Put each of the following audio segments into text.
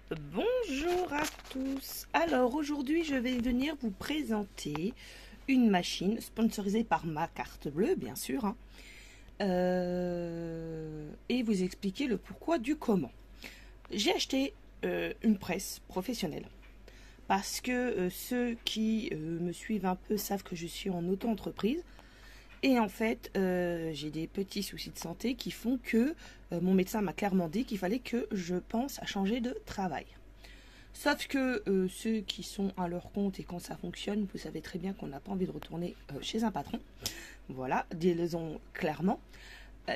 Bonjour à tous. Alors aujourd'hui je vais venir vous présenter une machine sponsorisée par ma carte bleue bien sûr et vous expliquer le pourquoi du comment. J'ai acheté une presse professionnelle parce que ceux qui me suivent un peu savent que je suis en auto-entreprise. Et en fait, j'ai des petits soucis de santé qui font que mon médecin m'a clairement dit qu'il fallait que je pense à changer de travail. Sauf que ceux qui sont à leur compte et quand ça fonctionne, vous savez très bien qu'on n'a pas envie de retourner chez un patron. Voilà, disons clairement.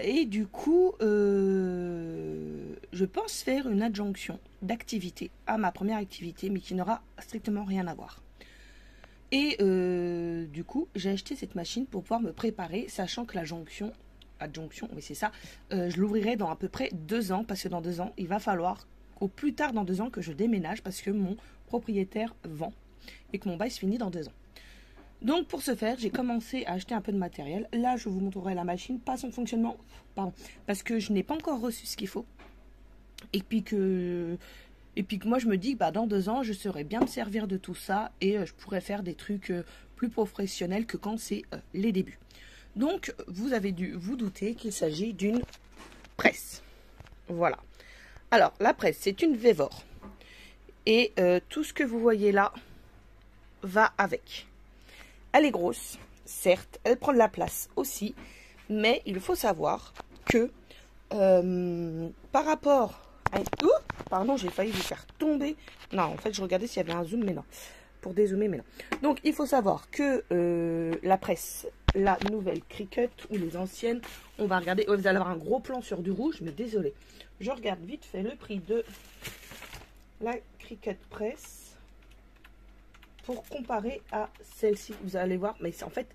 Et du coup, je pense faire une adjonction d'activité à ma première activité, mais qui n'aura strictement rien à voir. Et du coup, j'ai acheté cette machine pour pouvoir me préparer, sachant que l'adjonction, oui c'est ça, je l'ouvrirai dans à peu près 2 ans, parce que dans 2 ans, il va falloir au plus tard dans 2 ans que je déménage, parce que mon propriétaire vend et que mon bail se finit dans 2 ans. Donc pour ce faire, j'ai commencé à acheter un peu de matériel. Là, je vous montrerai la machine, pas son fonctionnement, pardon, parce que je n'ai pas encore reçu ce qu'il faut. Et puis que moi, je me dis que dans 2 ans, je saurais bien me servir de tout ça et je pourrais faire des trucs plus professionnels que quand c'est les débuts. Donc, vous avez dû vous douter qu'il s'agit d'une presse. Voilà. Alors, la presse, c'est une Vévor. Et tout ce que vous voyez là va avec. Elle est grosse, certes, elle prend de la place aussi, mais il faut savoir que par rapport à... pardon, j'ai failli vous faire tomber. Non, en fait, je regardais s'il y avait un zoom, mais non. Pour dézoomer, mais non. Donc, il faut savoir que la presse, la nouvelle Cricut ou les anciennes, on va regarder. Oh, vous allez avoir un gros plan sur du rouge, mais désolé. Je regarde vite fait le prix de la Cricut Press pour comparer à celle-ci. Vous allez voir, mais en fait,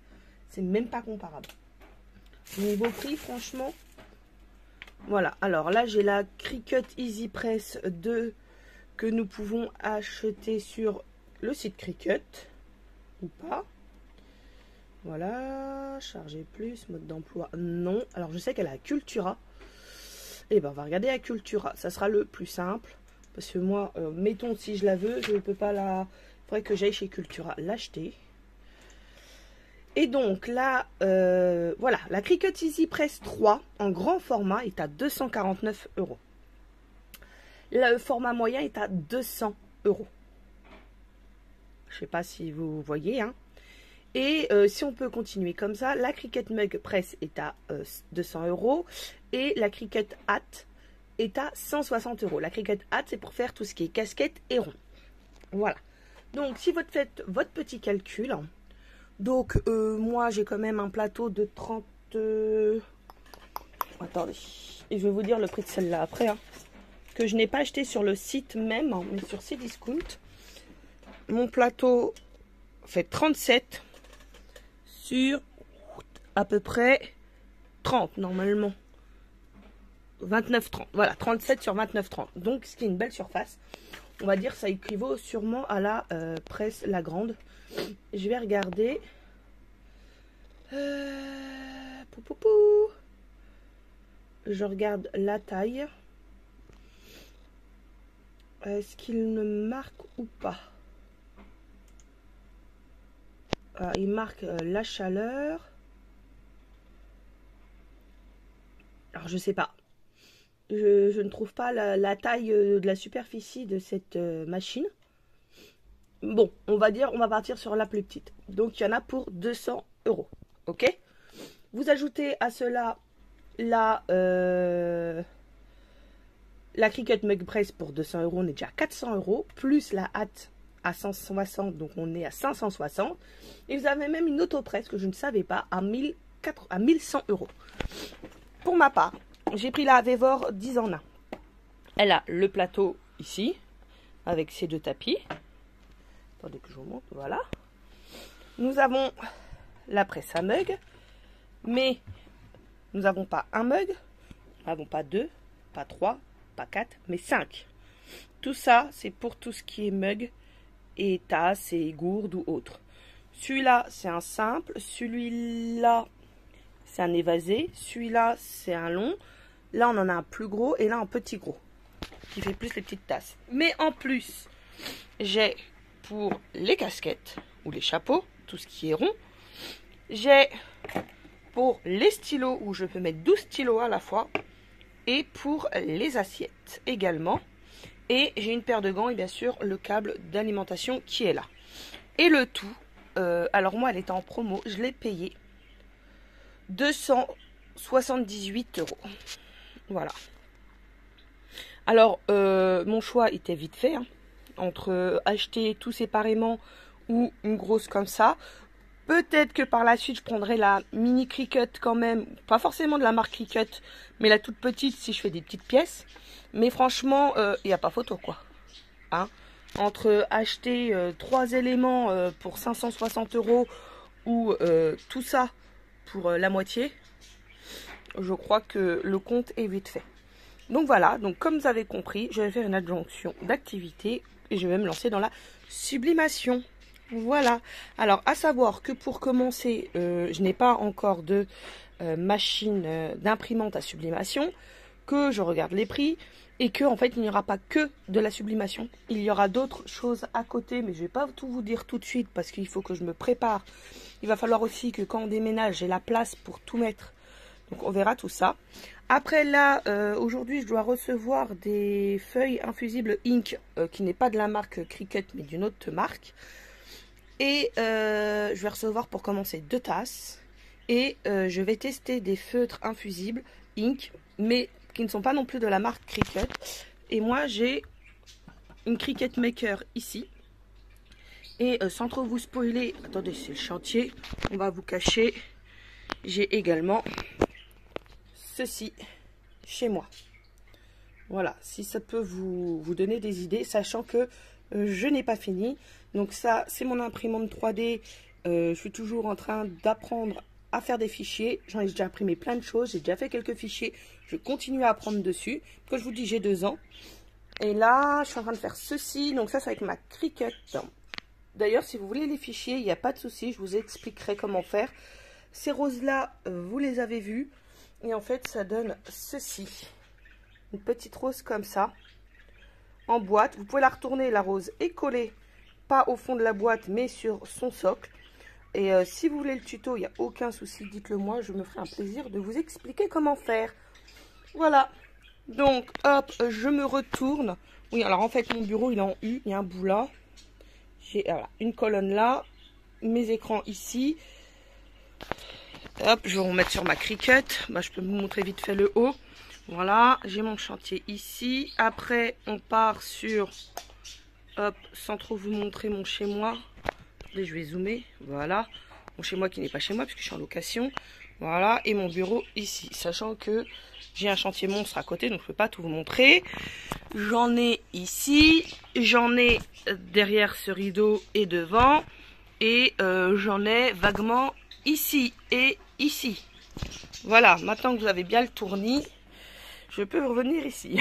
c'est même pas comparable. Niveau prix, franchement, voilà. Alors là, j'ai la Cricut Easy Press 2 que nous pouvons acheter sur le site Cricut ou pas. Voilà, charger plus, mode d'emploi, non. Alors je sais qu'elle a Cultura. Et ben on va regarder à Cultura, ça sera le plus simple. Parce que moi, mettons si je la veux, je ne peux pas la... Il faudrait que j'aille chez Cultura l'acheter. Et donc là, voilà, la Cricut Easy Press 3 en grand format est à 249 €. Le format moyen est à 200 €. Je sais pas si vous voyez, hein. Et si on peut continuer comme ça, la Cricut Mug Press est à 200 € et la Cricut Hat est à 160 €. La Cricut Hat, c'est pour faire tout ce qui est casquette et rond. Voilà. Donc, si vous faites votre petit calcul, donc moi, j'ai quand même un plateau de 30... Attendez, et je vais vous dire le prix de celle-là après, hein, que je n'ai pas acheté sur le site même, hein, mais sur Cdiscount. Mon plateau fait 37 sur à peu près 30 normalement. 29-30, voilà, 37 sur 29-30. Donc, ce qui est une belle surface. On va dire ça équivaut sûrement à la presse la grande. Je vais regarder. Je regarde la taille. Est-ce qu'il me marque ou pas? Il marque la chaleur. Alors, je sais pas. Je ne trouve pas la taille de la superficie de cette machine. Bon, on va partir sur la plus petite. Donc, il y en a pour 200 €. Ok? Vous ajoutez à cela la Cricut Mug Press pour 200 €. On est déjà à 400 €. Plus la hâte à 160, donc on est à 560. Et vous avez même une autopresse que je ne savais pas à 1100 €. Pour ma part, j'ai pris la Vévor 10 en 1. Elle a le plateau ici, avec ses 2 tapis. Attendez que je vous montre, voilà. Nous avons la presse à mug, mais nous n'avons pas un mug, nous n'avons pas 2, pas 3, pas 4, mais 5. Tout ça, c'est pour tout ce qui est mug et tasse et gourde ou autre. Celui-là, c'est un simple. Celui-là, c'est un évasé. Celui-là, c'est un long. Là, on en a un plus gros et là, un petit gros. qui fait plus les petites tasses. Mais en plus, j'ai pour les casquettes ou les chapeaux, tout ce qui est rond. J'ai pour les stylos où je peux mettre 12 stylos à la fois. Et pour les assiettes également. Et j'ai une paire de gants et bien sûr le câble d'alimentation qui est là. Et le tout, alors moi elle était en promo, je l'ai payé 278 €. Voilà. Alors mon choix était vite fait, hein, entre acheter tout séparément ou une grosse comme ça. Peut-être que par la suite je prendrai la mini Cricut quand même, pas forcément de la marque Cricut, mais la toute petite si je fais des petites pièces. Mais franchement, il n'y a pas photo quoi. Hein, entre acheter 3 éléments pour 560 € ou tout ça pour la moitié, je crois que le compte est vite fait. Donc voilà, donc comme vous avez compris, je vais faire une adjonction d'activité et je vais me lancer dans la sublimation. Voilà, alors à savoir que pour commencer, je n'ai pas encore de machine d'imprimante à sublimation, que je regarde les prix et que en fait il n'y aura pas que de la sublimation. Il y aura d'autres choses à côté, mais je ne vais pas tout vous dire tout de suite parce qu'il faut que je me prépare. Il va falloir aussi que quand on déménage, j'ai la place pour tout mettre. Donc on verra tout ça. Après là, aujourd'hui je dois recevoir des feuilles infusibles Ink qui n'est pas de la marque Cricut mais d'une autre marque. Et je vais recevoir pour commencer 2 tasses. Et je vais tester des feutres infusibles Ink, mais qui ne sont pas non plus de la marque Cricut. Et moi j'ai une Cricut Maker ici. Et sans trop vous spoiler, attendez c'est le chantier, on va vous cacher. J'ai également ceci chez moi. Voilà, si ça peut vous donner des idées, sachant que je n'ai pas fini. Donc ça, c'est mon imprimante 3D. Je suis toujours en train d'apprendre à faire des fichiers. J'en ai déjà imprimé plein de choses. J'ai déjà fait quelques fichiers. Je continue à apprendre dessus. Comme je vous dis, j'ai 2 ans. Et là, je suis en train de faire ceci. Donc ça, c'est avec ma Cricut. D'ailleurs, si vous voulez les fichiers, il n'y a pas de souci. Je vous expliquerai comment faire. Ces roses-là, vous les avez vues. Et en fait, ça donne ceci. Une petite rose comme ça. En boîte. Vous pouvez la retourner, la rose, et coller. Pas au fond de la boîte, mais sur son socle. Et si vous voulez le tuto, il n'y a aucun souci. Dites-le moi. Je me ferai un plaisir de vous expliquer comment faire. Voilà. Donc, hop, je me retourne. Oui, alors en fait, mon bureau, il est en U. Il y a un bout là. J'ai voilà, une colonne là. Mes écrans ici. Hop, je vais remettre sur ma Cricut. Bah, je peux vous montrer vite fait le haut. Voilà, j'ai mon chantier ici. Après, on part sur... Hop, sans trop vous montrer mon chez moi. Attendez, je vais zoomer. Voilà. Mon chez moi qui n'est pas chez moi puisque je suis en location. Voilà, et mon bureau ici. Sachant que j'ai un chantier monstre à côté, donc je ne peux pas tout vous montrer. J'en ai ici. J'en ai derrière ce rideau et devant. Et j'en ai vaguement ici et ici. Voilà, maintenant que vous avez bien le tournis, je peux revenir ici.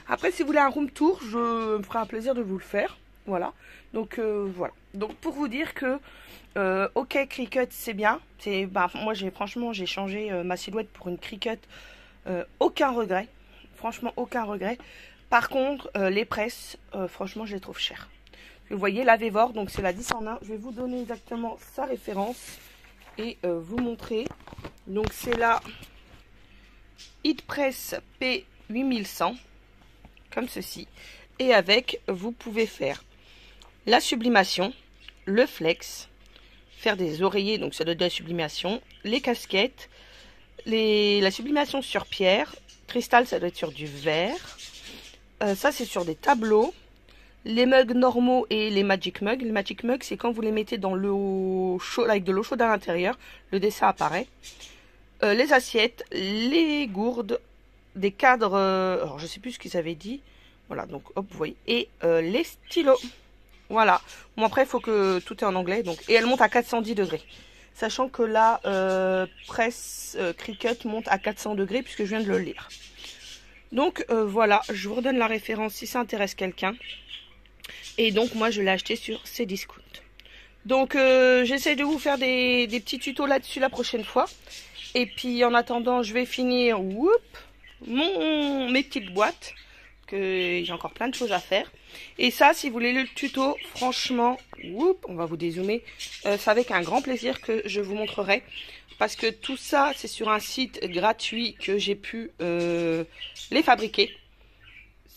Après, si vous voulez un room tour, je me ferai un plaisir de vous le faire. Voilà. Donc, voilà. Donc, pour vous dire que, ok, Cricut, c'est bien. Moi, franchement, j'ai changé ma silhouette pour une Cricut. Aucun regret. Franchement, aucun regret. Par contre, les presses, franchement, je les trouve chères. Vous voyez, la Vevor, donc c'est la 10 en 1. Je vais vous donner exactement sa référence et vous montrer. Donc, c'est la HeatPress P8100. Comme ceci. Et avec, vous pouvez faire la sublimation, le flex, faire des oreillers, donc ça donne de la sublimation, les casquettes, la sublimation sur pierre, cristal, ça doit être sur du verre, ça c'est sur des tableaux, les mugs normaux et les magic mugs. Les magic mugs, c'est quand vous les mettez dans l'eau chaude, avec de l'eau chaude à l'intérieur, le dessin apparaît. Les assiettes, les gourdes, des cadres, alors je sais plus ce qu'ils avaient dit, voilà, donc hop, vous voyez, et les stylos, voilà. Bon, après, il faut que tout est en anglais, donc, et elle monte à 410 degrés, sachant que la presse Cricut monte à 400 degrés, puisque je viens de le lire. Donc, voilà, je vous redonne la référence si ça intéresse quelqu'un, et donc, moi, je l'ai acheté sur Cdiscount. Donc, j'essaie de vous faire des petits tutos là-dessus la prochaine fois, et puis, en attendant, je vais finir, mes petites boîtes. que j'ai encore plein de choses à faire. Et ça, si vous voulez le tuto, franchement, on va vous dézoomer, c'est avec un grand plaisir que je vous montrerai. Parce que tout ça, c'est sur un site gratuit que j'ai pu les fabriquer.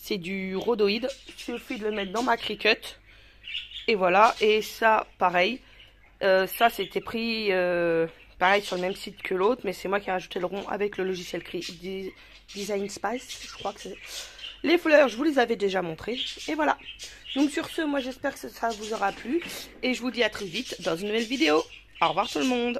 C'est du rhodoïde. Il suffit de le mettre dans ma Cricut. Et voilà. Et ça, pareil. Ça, c'était pris pareil sur le même site que l'autre. Mais c'est moi qui ai rajouté le rond avec le logiciel Design Space. Je crois que c'est... Les fleurs, je vous les avais déjà montrées. Et voilà. Donc sur ce, moi j'espère que ça vous aura plu. Et je vous dis à très vite dans une nouvelle vidéo. Au revoir tout le monde.